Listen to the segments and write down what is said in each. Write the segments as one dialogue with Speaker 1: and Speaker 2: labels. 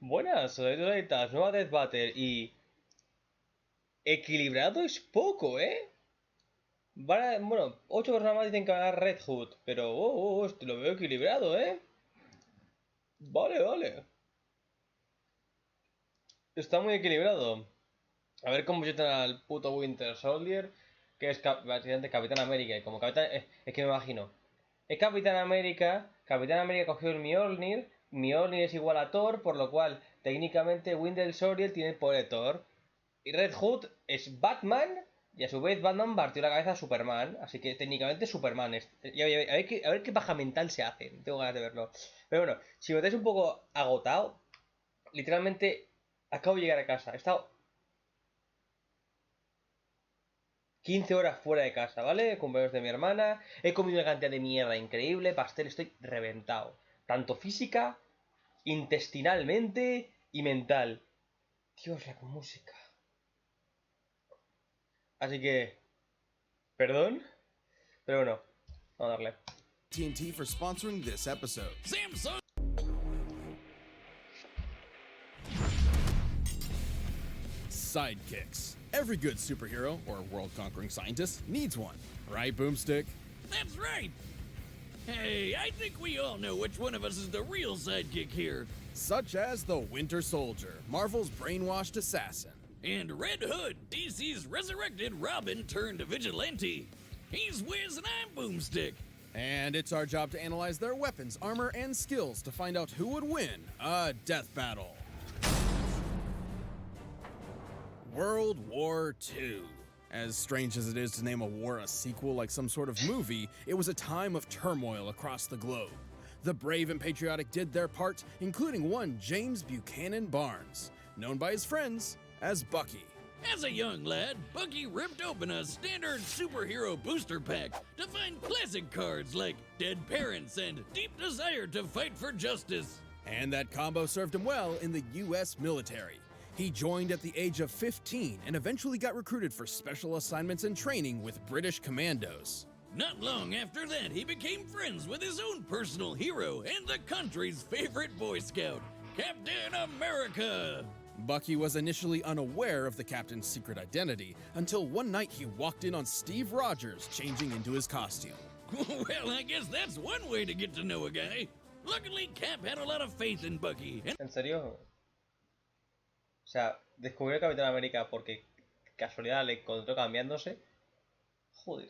Speaker 1: Buenas, soy Doritas, nueva Death Battle y... Equilibrado es poco, ¿eh? Bueno, 8 personas más dicen que van a ganar Red Hood, pero... esto lo veo equilibrado, ¿eh? Vale. Está muy equilibrado. A ver cómo llegan al puto Winter Soldier, que es básicamente Capitán América, y como Capitán... es que me imagino. Es Capitán América cogió el Mjolnir es igual a Thor, por lo cual técnicamente Winter Soldier tiene el poder de Thor. Y Red Hood es Batman, y a su vez Batman partió la cabeza a Superman, así que técnicamente Superman es... A ver qué paja mental se hace, tengo ganas de verlo. Pero bueno, si me estáis un poco agotado, literalmente acabo de llegar a casa, he estado 15 horas fuera de casa, ¿vale? Cumpleaños de mi hermana, he comido una cantidad de mierda increíble, pastel, estoy reventado. Tanto física, intestinalmente y mental. Dios, la música. Así que... Perdón, pero bueno, vamos a darle.
Speaker 2: TNT for sponsoring this episode.
Speaker 3: Samsung.
Speaker 2: Sidekicks. Every good superhero or world-conquering scientist needs one, right, Boomstick?
Speaker 3: That's right. Hey, I think we all know which one of us is the real sidekick here.
Speaker 2: Such as the Winter Soldier, Marvel's brainwashed assassin.
Speaker 3: And Red Hood, DC's resurrected Robin turned vigilante. He's Wiz and I'm Boomstick.
Speaker 2: And it's our job to analyze their weapons, armor, and skills to find out who would win a death battle. World War II. As strange as it is to name a war a sequel like some sort of movie, it was a time of turmoil across the globe. The brave and patriotic did their part, including one James Buchanan Barnes, known by his friends as Bucky.
Speaker 3: As a young lad, Bucky ripped open a standard superhero booster pack to find classic cards like Dead Parents and Deep Desire to Fight for Justice.
Speaker 2: And that combo served him well in the US military. He joined at the age of 15 and eventually got recruited for special assignments and training with British commandos.
Speaker 3: Not long after that, he became friends with his own personal hero and the country's favorite Boy Scout, Captain America.
Speaker 2: Bucky was initially unaware of the captain's secret identity until one night he walked in on Steve Rogers changing into his costume.
Speaker 3: Well, I guess that's one way to get to know a guy. Luckily, Cap had a lot of faith in Bucky.
Speaker 1: ¿En serio? O sea, descubrió el Capitán América porque casualidad le encontró cambiándose. Joder.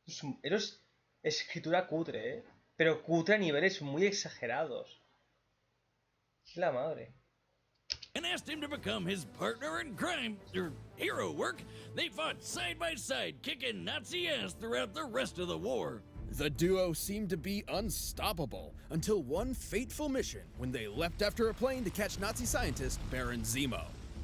Speaker 1: Es escritura cutre, ¿eh? Pero cutre a niveles muy exagerados. La madre.
Speaker 3: And asked him to become his partner in crime, or hero work. They fought side by side, kicking Nazi ass throughout the rest of the war.
Speaker 2: The duo seemed to be unstoppable until one fateful mission when they leapt after a plane to catch Nazi scientist Baron Zemo.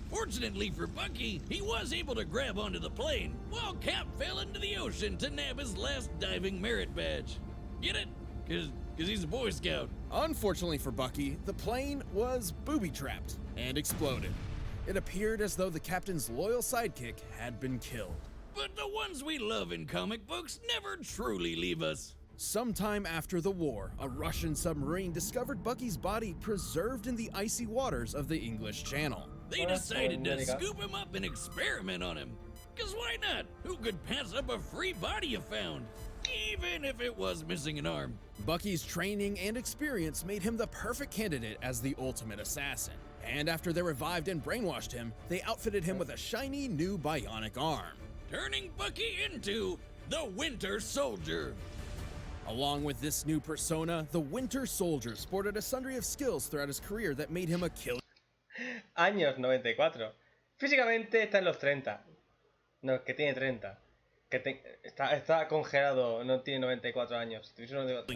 Speaker 3: Fortunately for Bucky, he was able to grab onto the plane, while Cap fell into the ocean to nab his last diving merit badge. Get it? Cause he's a Boy Scout.
Speaker 2: Unfortunately for Bucky, the plane was booby-trapped and exploded. It appeared as though the captain's loyal sidekick had been killed.
Speaker 3: But the ones we love in comic books never truly leave us.
Speaker 2: Sometime after the war, a Russian submarine discovered Bucky's body preserved in the icy waters of the English Channel.
Speaker 3: They decided to scoop him up and experiment on him. Cause why not? Who could pass up a free body you found? Even if it was missing an arm.
Speaker 2: Bucky's training and experience made him the perfect candidate as the ultimate assassin. And after they revived and brainwashed him, they outfitted him with a shiny new bionic arm,
Speaker 3: turning Bucky into the Winter Soldier.
Speaker 2: Along with this new persona, the Winter Soldier sported a sundry of skills throughout his career that made him a killer.
Speaker 1: Años 94. Físicamente está en los 30. No, que tiene 30. Está congelado, no tiene 94 años.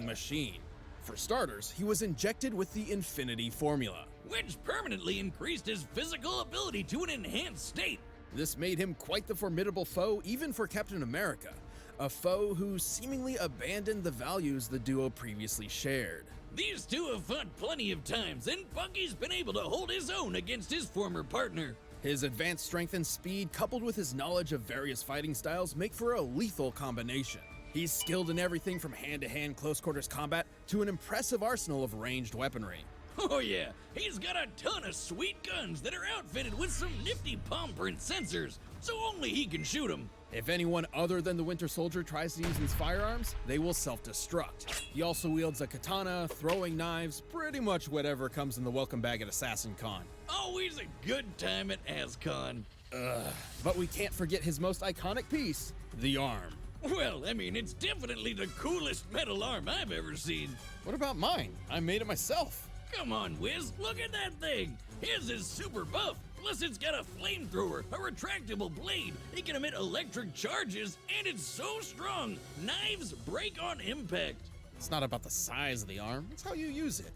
Speaker 2: Machine. For starters, he was injected with the Infinity Formula,
Speaker 3: which permanently increased his physical ability to an enhanced state.
Speaker 2: This made him quite the formidable foe even for Captain America, a foe who seemingly abandoned the values the duo previously shared.
Speaker 3: These two have fought plenty of times, and Bucky's been able to hold his own against his former partner.
Speaker 2: His advanced strength and speed, coupled with his knowledge of various fighting styles, make for a lethal combination. He's skilled in everything from hand-to-hand close-quarters combat to an impressive arsenal of ranged weaponry.
Speaker 3: Oh yeah, he's got a ton of sweet guns that are outfitted with some nifty palm print sensors, so only he can shoot them.
Speaker 2: If anyone other than the Winter Soldier tries to use these firearms, they will self-destruct. He also wields a katana, throwing knives, pretty much whatever comes in the welcome bag at Assassin Con.
Speaker 3: Always a good time at ASCON.
Speaker 2: But we can't forget his most iconic piece, the arm.
Speaker 3: Well, I mean, it's definitely the coolest metal arm I've ever seen.
Speaker 2: What about mine? I made it myself.
Speaker 3: Come on, Wiz, look at that thing. His is super buff. Plus, it's got a flamethrower, a retractable blade, it can emit electric charges, and it's so strong, knives break on impact.
Speaker 2: It's not about the size of the arm, it's how you use it.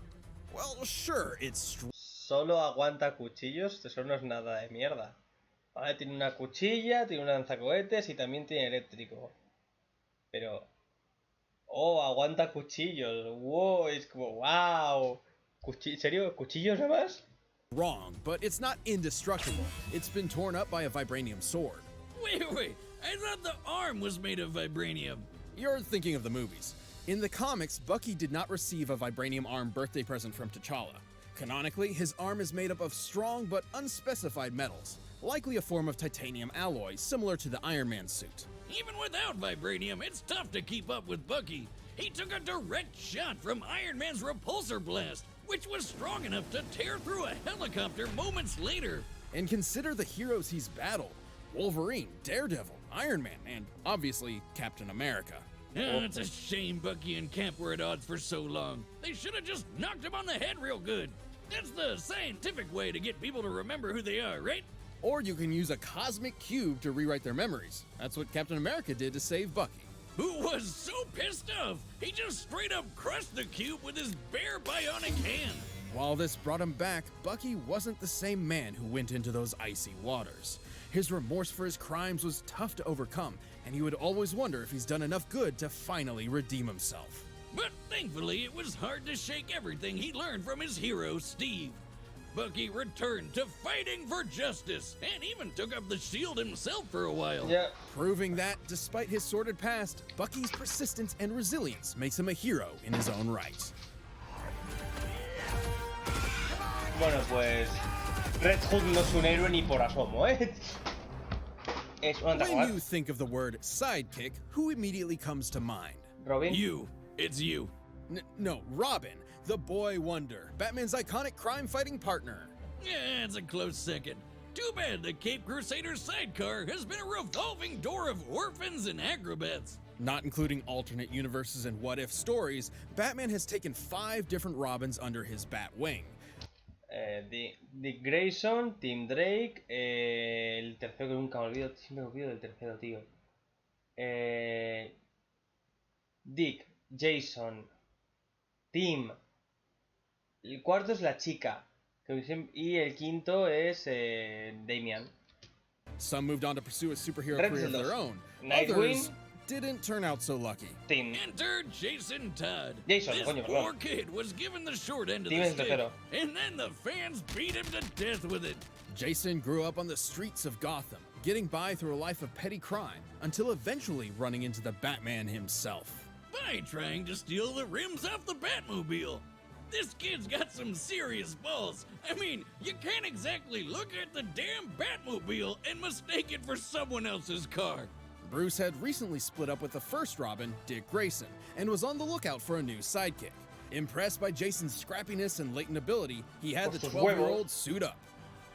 Speaker 2: Well, sure, it's
Speaker 1: Solo aguanta cuchillos, eso no es nada de mierda. Vale, tiene una cuchilla, tiene un lanzacohetes y también tiene eléctrico. Pero... Oh, aguanta cuchillos. Wow, es como... Wow. ¿En serio? ¿Cuchillos nada más?
Speaker 2: wrong, but it's not indestructible. It's been torn up by a vibranium sword.
Speaker 3: Wait, I thought the arm was made of vibranium.
Speaker 2: You're thinking of the movies. In the comics, Bucky did not receive a vibranium arm birthday present from T'Challa. Canonically, his arm is made up of strong but unspecified metals, likely a form of titanium alloy similar to the Iron Man suit.
Speaker 3: Even without vibranium, it's tough to keep up with Bucky. He took a direct shot from Iron Man's repulsor blast, which was strong enough to tear through a helicopter moments later.
Speaker 2: And consider the heroes he's battled: Wolverine, Daredevil, Iron Man, and obviously Captain America.
Speaker 3: It's a shame Bucky and Cap were at odds for so long. They should have just knocked him on the head real good. That's the scientific way to get people to remember who they are, right?
Speaker 2: Or you can use a cosmic cube to rewrite their memories. That's what Captain America did to save Bucky.
Speaker 3: Who was so pissed off, he just straight up crushed the cube with his bare bionic hand.
Speaker 2: While this brought him back, Bucky wasn't the same man who went into those icy waters. His remorse for his crimes was tough to overcome, and he would always wonder if he's done enough good to finally redeem himself.
Speaker 3: But thankfully, it was hard to shake everything he learned from his hero, Steve. Bucky returned to fighting for justice, and even took up the shield himself for a while.
Speaker 1: Yeah.
Speaker 2: Proving that, despite his sordid past, Bucky's persistence and resilience makes him a hero in his own right.
Speaker 1: Bueno, pues... Red Hood no es un héroe ni por asomo, ¿eh? Es un
Speaker 2: When
Speaker 1: antagonista.
Speaker 2: you think of the word sidekick, who immediately comes to mind?
Speaker 1: Robin.
Speaker 3: It's you.
Speaker 2: No, Robin, the boy wonder, Batman's iconic crime-fighting partner.
Speaker 3: Yeah, it's a close second. Too bad the Cape Crusader sidecar has been a revolving door of orphans and acrobats.
Speaker 2: Not including alternate universes and what-if stories, Batman has taken 5 different Robins under his bat wing.
Speaker 1: Dick Grayson, Tim Drake, el tercero que nunca me olvido, siempre me olvido del tercero, tío. Dick, Jason, Tim. El cuarto es la chica. Y el quinto es Damian.
Speaker 2: Some moved on to pursue a superhero
Speaker 1: Red
Speaker 2: career of
Speaker 1: Hood.
Speaker 2: their own.
Speaker 1: Nightwing.
Speaker 2: Others didn't turn out so lucky.
Speaker 1: Tim.
Speaker 3: Enter Jason Todd.
Speaker 1: Jason,
Speaker 3: this
Speaker 1: coño,
Speaker 3: poor
Speaker 1: perdón.
Speaker 3: kid was given the short end of
Speaker 1: Tim
Speaker 3: the
Speaker 1: es el
Speaker 3: stick,
Speaker 1: tercero.
Speaker 3: and then the fans beat him to death with it.
Speaker 2: Jason grew up on the streets of Gotham, getting by through a life of petty crime, until eventually running into the Batman himself.
Speaker 3: By trying to steal the rims off the Batmobile. This kid's got some serious balls. I mean, you can't exactly look at the damn Batmobile and mistake it for someone else's car.
Speaker 2: Bruce had recently split up with the first Robin, Dick Grayson, and was on the lookout for a new sidekick. Impressed by Jason's scrappiness and latent ability, he had the
Speaker 1: Por sus
Speaker 2: 12-year-old suit up.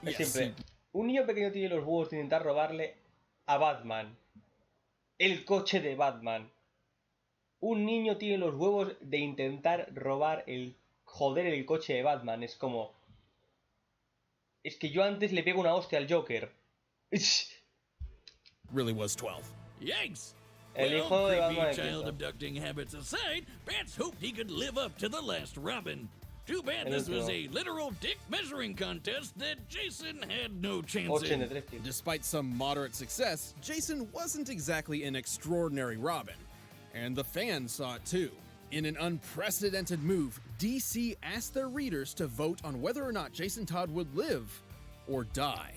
Speaker 1: Es
Speaker 2: Yes,
Speaker 1: simple. Un niño pequeño tiene los huevos de intentar robarle a Batman. El coche de Batman. Un niño tiene los huevos de intentar robar el coche de Batman. Es como... Es que yo antes le pego una hostia al Joker.
Speaker 2: really was 12.
Speaker 3: Yikes!
Speaker 1: El
Speaker 3: Well,
Speaker 1: hijo de
Speaker 3: creepy
Speaker 1: Batman.
Speaker 3: child abducting habits aside, Bats hoped he could live up to the last Robin. Too bad
Speaker 1: El
Speaker 3: this was
Speaker 1: último.
Speaker 3: a literal dick measuring contest that Jason had no chance in.
Speaker 1: 83, tío.
Speaker 2: Despite some moderate success, Jason wasn't exactly an extraordinary Robin. And the fans saw it too. In an unprecedented move, DC asked their readers to vote on whether or not Jason Todd would live or die.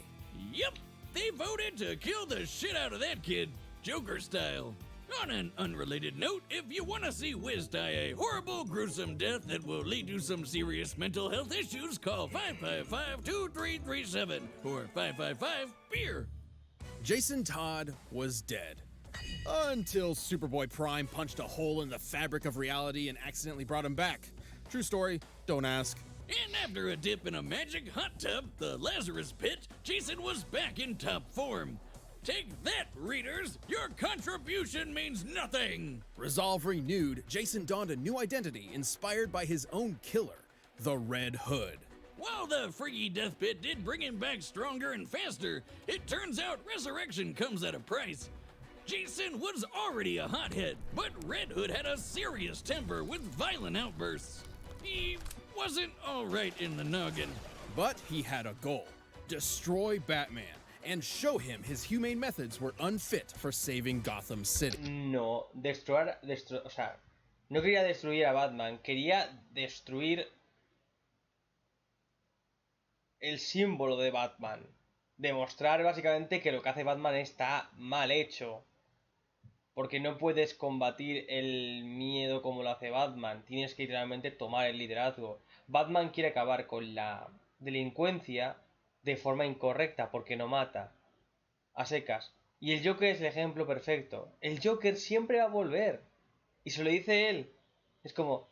Speaker 3: Yep, they voted to kill the shit out of that kid, Joker style. On an unrelated note, if you want to see Wiz die a horrible, gruesome death that will lead to some serious mental health issues, call 555-2337 or 555-BEER.
Speaker 2: Jason Todd was dead. Until Superboy Prime punched a hole in the fabric of reality and accidentally brought him back. True story, don't ask.
Speaker 3: And after a dip in a magic hot tub, the Lazarus Pit, Jason was back in top form. Take that, readers! Your contribution means nothing!
Speaker 2: Resolve renewed, Jason donned a new identity inspired by his own killer, the Red Hood.
Speaker 3: While the freaky death pit did bring him back stronger and faster, it turns out resurrection comes at a price. Jason was already a hothead, but Red Hood had a serious temper with violent outbursts. He wasn't alright in the noggin.
Speaker 2: But he had a goal: destroy Batman and show him his humane methods were unfit for saving Gotham City.
Speaker 1: No, o sea, no quería destruir a Batman, quería destruir el símbolo de Batman. Demostrar básicamente que lo que hace Batman está mal hecho. Porque no puedes combatir el miedo como lo hace Batman. Tienes que literalmente tomar el liderazgo. Batman quiere acabar con la delincuencia de forma incorrecta porque no mata. A secas. Y el Joker es el ejemplo perfecto. El Joker siempre va a volver. Y se lo dice él. Es como...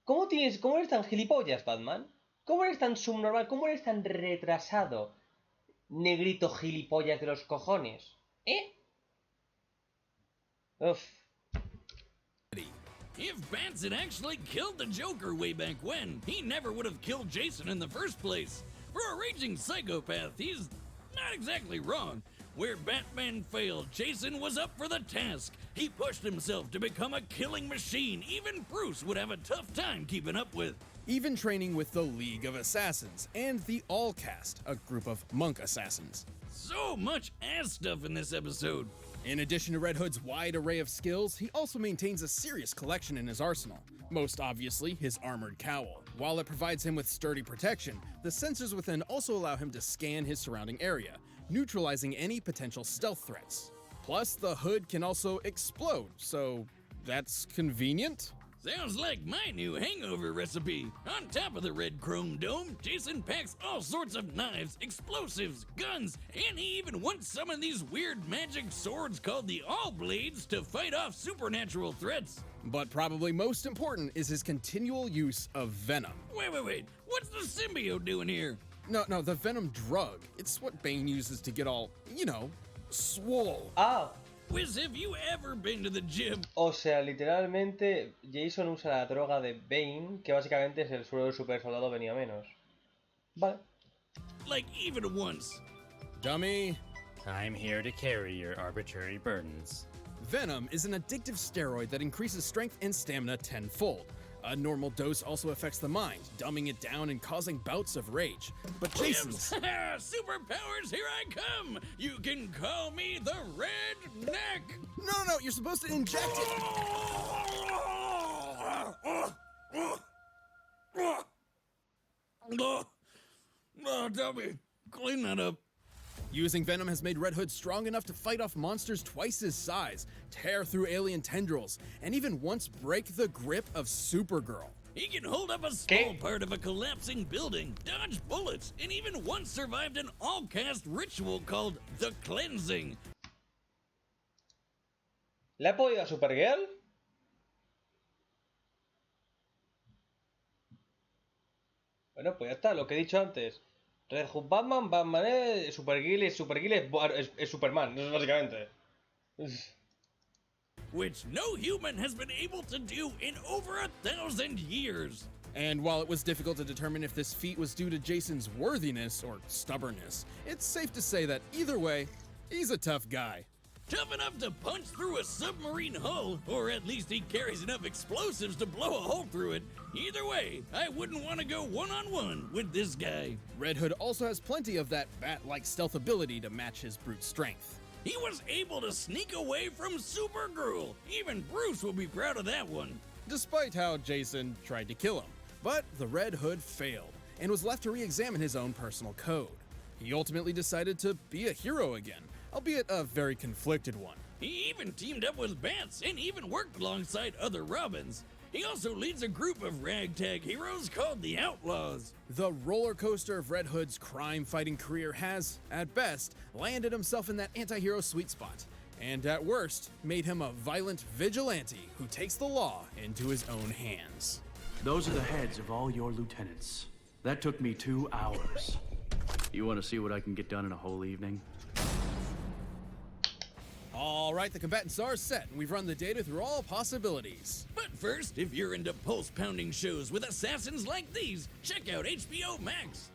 Speaker 1: ¿Cómo eres tan gilipollas, Batman? ¿Cómo eres tan subnormal? ¿Cómo eres tan retrasado? Negrito gilipollas de los cojones. ¿Eh? Uf.
Speaker 3: If Bats had actually killed the Joker way back when, he never would have killed Jason in the first place. For a raging psychopath, he's not exactly wrong. Where Batman failed, Jason was up for the task. He pushed himself to become a killing machine even Bruce would have a tough time keeping up with.
Speaker 2: Even training with the League of Assassins and the All Cast, a group of monk assassins.
Speaker 3: So much ass stuff in this episode.
Speaker 2: In addition to Red Hood's wide array of skills, he also maintains a serious collection in his arsenal. Most obviously, his armored cowl. While it provides him with sturdy protection, the sensors within also allow him to scan his surrounding area, neutralizing any potential stealth threats. Plus, the hood can also explode, so that's convenient.
Speaker 3: Sounds like my new hangover recipe. On top of the red chrome dome, Jason packs all sorts of knives, explosives, guns, and he even once summoned these weird magic swords called the All Blades to fight off supernatural threats.
Speaker 2: But probably most important is his continual use of venom.
Speaker 3: Wait. What's the symbiote doing here?
Speaker 2: No, the venom drug. It's what Bane uses to get all, swole.
Speaker 1: Ah.
Speaker 3: Wiz, have you ever been to the gym?
Speaker 1: O sea, literalmente, Jason usa la droga de Bane, que básicamente es el suero del super soldado venía menos. Vale.
Speaker 3: Like, even once.
Speaker 2: Dummy.
Speaker 4: I'm here to carry your arbitrary burdens.
Speaker 2: Venom is an addictive steroid that increases strength and stamina tenfold. A normal dose also affects the mind, dumbing it down and causing bouts of rage. But Jason's...
Speaker 3: Superpowers, here I come! You can call me the Red Neck!
Speaker 2: No, you're supposed to inject it!
Speaker 3: Oh, dummy, clean that up.
Speaker 2: Using Venom has made Red Hood strong enough to fight off monsters twice his size, tear through alien tendrils, and even once break the grip of Supergirl.
Speaker 3: He can hold up a small part of a collapsing building, dodge bullets, and even once survived an all-cast ritual called the Cleansing.
Speaker 1: ¿Le ha podido a Supergirl? Bueno, pues ya está, lo que he dicho antes. Red Hood Batman, Baneare, Supergirl es Superman, eso es básicamente.
Speaker 3: Which no human has been able to do in over 1,000 years.
Speaker 2: And while it was difficult to determine if this feat was due to Jason's worthiness or stubbornness, it's safe to say that either way, he's a tough guy.
Speaker 3: Tough enough to punch through a submarine hull, or at least he carries enough explosives to blow a hole through it. Either way, I wouldn't want to go one-on-one with this guy.
Speaker 2: Red Hood also has plenty of that bat-like stealth ability to match his brute strength.
Speaker 3: He was able to sneak away from Supergirl. Even Bruce will be proud of that one.
Speaker 2: Despite how Jason tried to kill him. But the Red Hood failed, and was left to re-examine his own personal code. He ultimately decided to be a hero again, albeit a very conflicted one.
Speaker 3: He even teamed up with bats and even worked alongside other Robins. He also leads a group of ragtag heroes called the Outlaws.
Speaker 2: The roller coaster of Red Hood's crime-fighting career has, at best, landed himself in that anti-hero sweet spot, and at worst, made him a violent vigilante who takes the law into his own hands.
Speaker 5: Those are the heads of all your lieutenants. That took me 2 hours. You want to see what I can get done in a whole evening?
Speaker 2: All right, the combatants are set, and we've run the data through all possibilities.
Speaker 3: But first, if you're into pulse-pounding shows with assassins like these, check out HBO Max.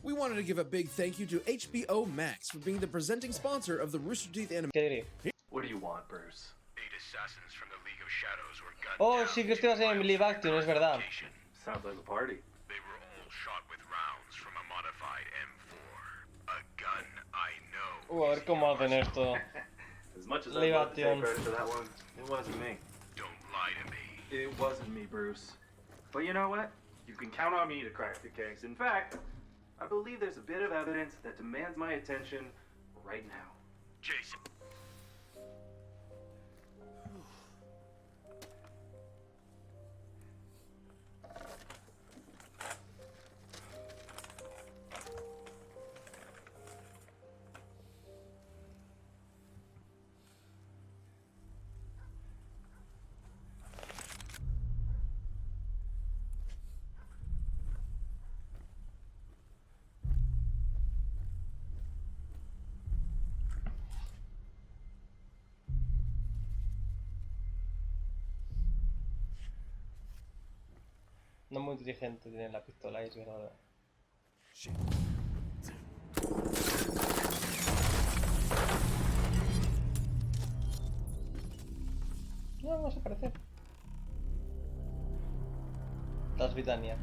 Speaker 2: We wanted to give a big thank you to HBO Max for being the presenting sponsor of the Rooster Teeth anime.
Speaker 1: ¿Qué diría?
Speaker 6: What do you want, Bruce?
Speaker 7: 8 assassins from the League of Shadows were gunned
Speaker 1: Oh,
Speaker 7: down
Speaker 1: sí que este va a ser en live action, es verdad.
Speaker 7: location.
Speaker 6: Sounds like a party.
Speaker 7: They were all shot with rounds from a modified M4. A gun I know.
Speaker 1: A ver cómo hacen esto.
Speaker 6: As much as
Speaker 1: Live
Speaker 6: I'd love to take
Speaker 1: action.
Speaker 6: credit for that one, it wasn't me.
Speaker 7: Don't lie to me.
Speaker 6: It wasn't me, Bruce. But you know what? You can count on me to crack the case. In fact, I believe there's a bit of evidence that demands my attention right now.
Speaker 7: Jason.
Speaker 1: No muy inteligente tiene la pistola, es verdad.
Speaker 2: Shit.
Speaker 1: No, no se parece. Transbritania.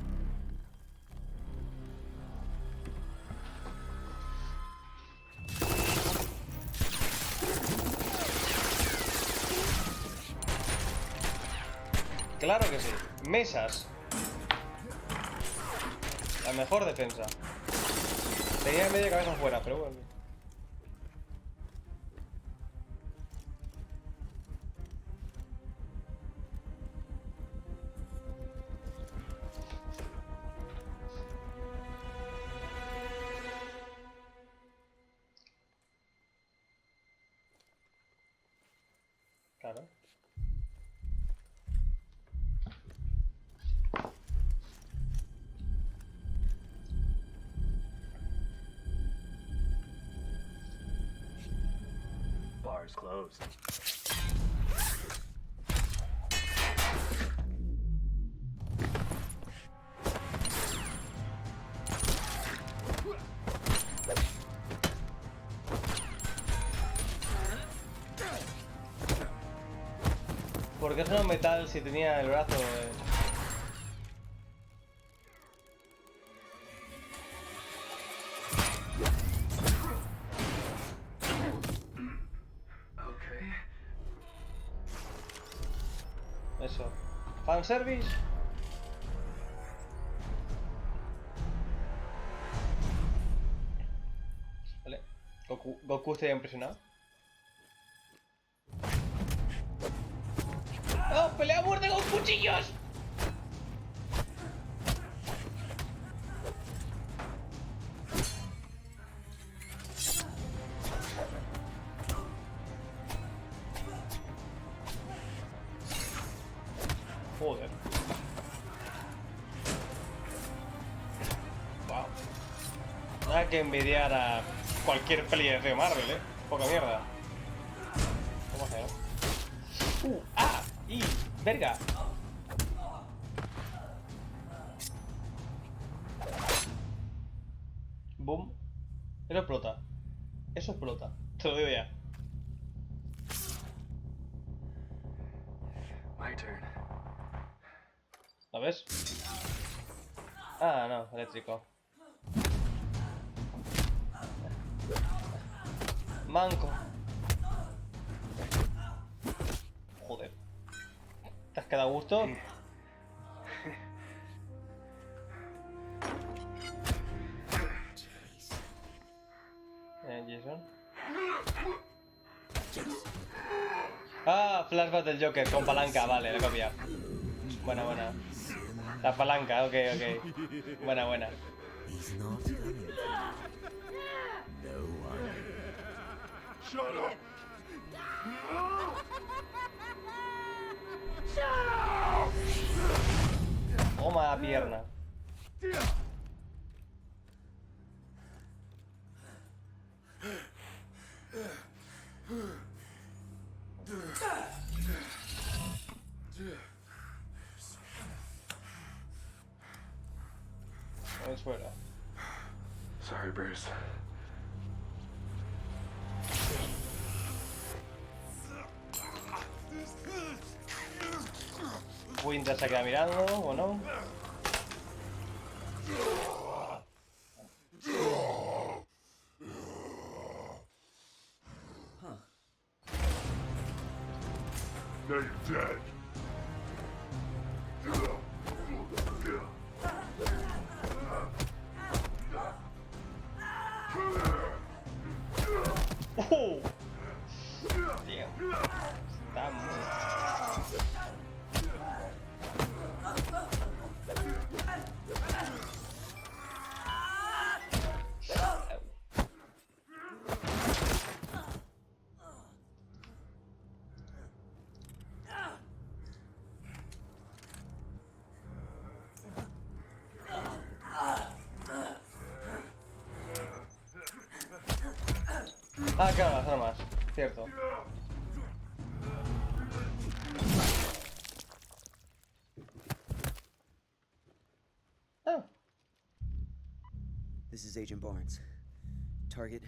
Speaker 1: Claro que sí. Mesas. La mejor defensa. Tenía media cabeza fuera, pero bueno. Claro.
Speaker 6: Bar's closed.
Speaker 1: ¿Por qué sonó metal si tenía el brazo?
Speaker 6: Okay.
Speaker 1: Eso. Fanservice. Vale. Goku estaría impresionado. ¡Oh! ¡Pelea a muerte con cuchillos! Joder. Wow. Nada que envidiar a cualquier peli de Marvel, poca mierda. ¿Cómo hacer? ¡Ah! ¡Y! ¡Verga! Boom. Eso explota. Eso explota. Te lo digo ya.
Speaker 6: My turn.
Speaker 1: ¿Lo ves? Ah, no, eléctrico. Manco. Joder. ¿Te has quedado a gusto? Jason. flashback del Joker con palanca, vale, la copia. Buena, buena. La palanca, ok, ok. Buena, buena. Toma la pierna. Es fuera.
Speaker 6: Sorry, Bruce.
Speaker 1: Winter se queda mirando, ¿o no?
Speaker 7: Now you're dead.
Speaker 1: ¡Oh! Tío. Está muy... Ah, claro, las armas. Cierto. Ah.
Speaker 8: This is Agent Barnes. Target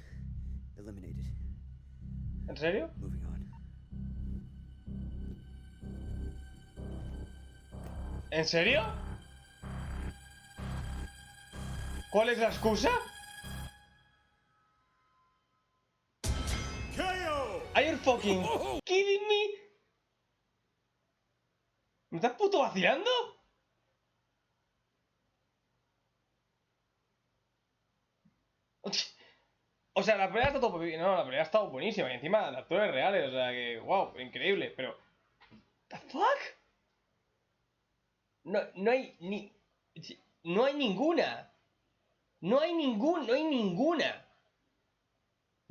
Speaker 8: eliminated.
Speaker 1: ¿En serio?
Speaker 8: Moving on.
Speaker 1: ¿En serio? ¿Cuál es la excusa? Are you fucking kidding me? ¿Me estás puto vacilando? O sea, la pelea está todo... No, la pelea ha estado buenísima. Y encima, las actores reales, o sea que... Wow, increíble, pero... ¿The fuck? No hay ni... No hay ninguna. No hay ninguna.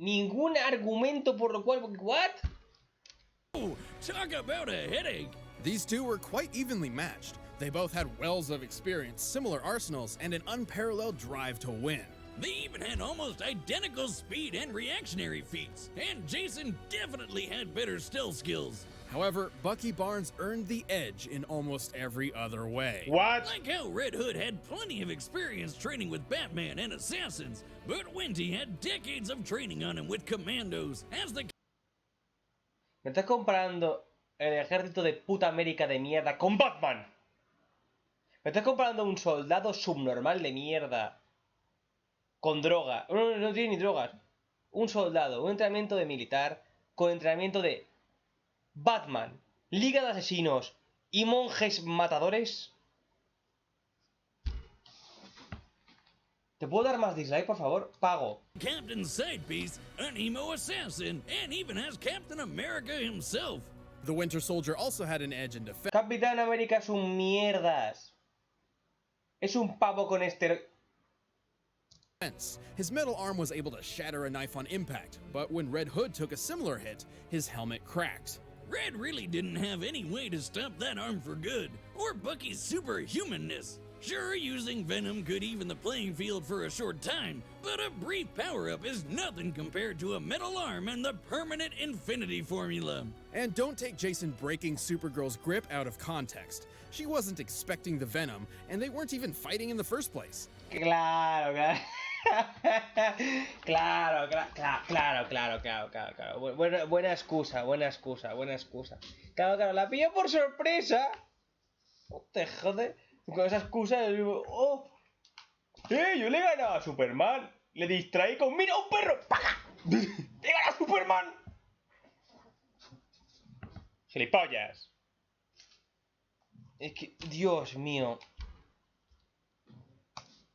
Speaker 1: Ningún argumento por lo cual... ¿What?
Speaker 3: Oh, talk about a headache.
Speaker 2: These two were quite evenly matched. They both had wells of experience, similar arsenals, and an unparalleled drive to win.
Speaker 3: They even had almost identical speed and reactionary feats, and Jason definitely had better stealth skills.
Speaker 2: However, Bucky Barnes earned the edge in almost every other way.
Speaker 1: What?
Speaker 3: Like how Red Hood had plenty of experience training with Batman and assassins, but Winty had decades of training on him with commandos as the...
Speaker 1: Me estás comparando el ejército de puta América de mierda con Batman. Me estás comparando un soldado subnormal de mierda con droga. No tiene ni drogas. Un soldado, un entrenamiento de militar con entrenamiento de Batman, Liga de Asesinos y monjes matadores. ¿Te puedo dar más dislike, por favor? Pago.
Speaker 3: Captain's side piece, an emo assassin, and even has Captain America himself.
Speaker 2: The Winter Soldier also had an edge in defense.
Speaker 1: Capitán América es un mierdas. Es un pavo con esteroides.
Speaker 2: His metal arm was able to shatter a knife on impact, but when Red Hood took a similar hit, his helmet cracked.
Speaker 3: Red really didn't have any way to stop that arm for good, or Bucky's superhumanness. Sure, using Venom could even the playing field for a short time, but a brief power-up is nothing compared to a metal arm and the permanent infinity formula.
Speaker 2: And don't take Jason breaking Supergirl's grip out of context. She wasn't expecting the Venom, and they weren't even fighting in the first place.
Speaker 1: Claro, claro. Claro. Buena excusa. Claro, la pilló por sorpresa. No te jode. Con esa excusa, oh, yo le he ganado a Superman. Le distraí con, mira, un perro. ¡Paga! ¡Le he ganado a Superman! Gilipollas. Es que, Dios mío.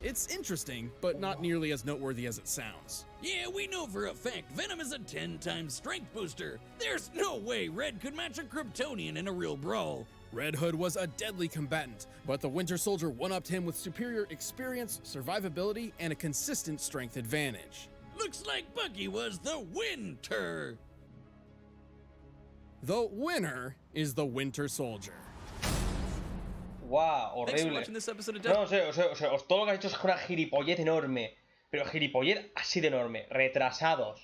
Speaker 2: It's interesting, but not nearly as noteworthy as it sounds.
Speaker 3: Yeah, we know for a fact Venom is a 10 times strength booster. There's no way Red could match a Kryptonian in a real brawl.
Speaker 2: Red Hood was a deadly combatant, but the Winter Soldier one-upped him with superior experience, survivability, and a consistent strength advantage.
Speaker 3: Looks like Bucky was the winter.
Speaker 2: The winner is the Winter Soldier.
Speaker 1: Wow,
Speaker 9: Thanks for
Speaker 1: horrible.
Speaker 9: watching this episode of
Speaker 1: No, todo lo que has hecho es una gilipollez enorme. Pero gilipollez así de enorme. Retrasados.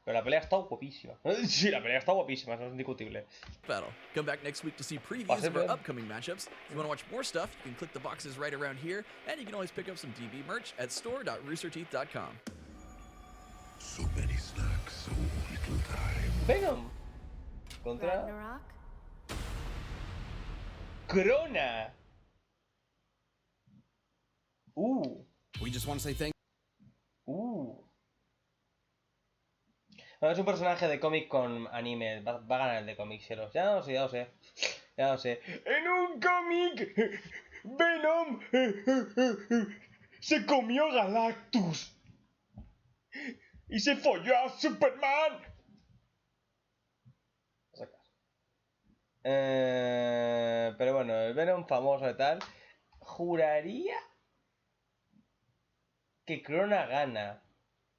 Speaker 1: Pero la pelea ha estado guapísima. Sí, la pelea ha estado guapísima, eso es indiscutible.
Speaker 9: Battle. Come back next week to see previews of our upcoming matchups. If you want to watch more stuff, you can click the boxes right around here, and you can always pick up some DB merch at store.roosterteeth.com.
Speaker 7: So many snacks, so little time.
Speaker 1: Venom. Contra
Speaker 10: Ragnarok?
Speaker 1: Crona.
Speaker 2: We just want to say thank
Speaker 1: No, es un personaje de cómic con anime. Va a ganar el de cómic, Shelos. Ya lo sé, ya lo sé. Ya lo sé. En un cómic, Venom se comió Galactus. Y se folló a Superman. Pero bueno, el Venom famoso y tal. Juraría que Crona gana.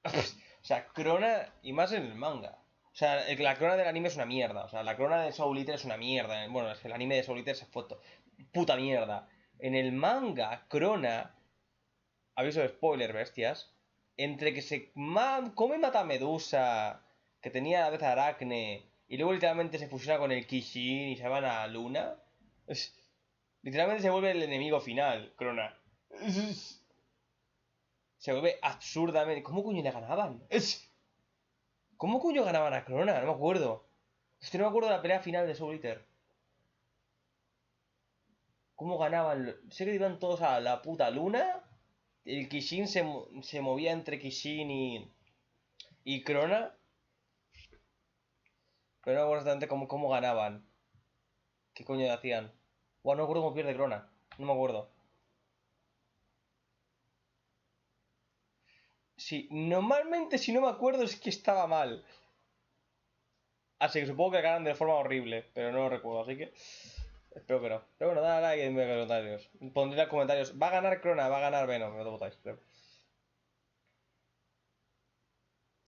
Speaker 1: O sea, Crona, y más en el manga. O sea, la Crona del anime es una mierda. O sea, la Crona de Soul Eater es una mierda. Bueno, es que el anime de Soul Eater es foto. Puta mierda. En el manga, Crona. Aviso de spoiler, bestias. Entre que se come mata Medusa, que tenía a la vez Aracne, y luego literalmente se fusiona con el Kishin y se van a Luna. Literalmente se vuelve el enemigo final, Crona. Se vuelve absurdamente... ¿Cómo coño le ganaban? ¿Cómo coño ganaban a Crona? No me acuerdo. Hostia, no me acuerdo de la pelea final de Soul Eater. ¿Cómo ganaban? Sé que iban todos a la puta luna. El Kishin se movía entre Kishin y Crona. Pero no me acuerdo exactamente cómo ganaban. ¿Qué coño hacían? Bueno, no me acuerdo cómo pierde Crona. No me acuerdo. Sí, normalmente si no me acuerdo es que estaba mal. Así que supongo que ganan de forma horrible, pero no lo recuerdo, así que espero que no. Pero bueno, dale like en los comentarios. Pondré en los comentarios, ¿va a ganar Crona? ¿Va a ganar Venom? No te votáis, creo.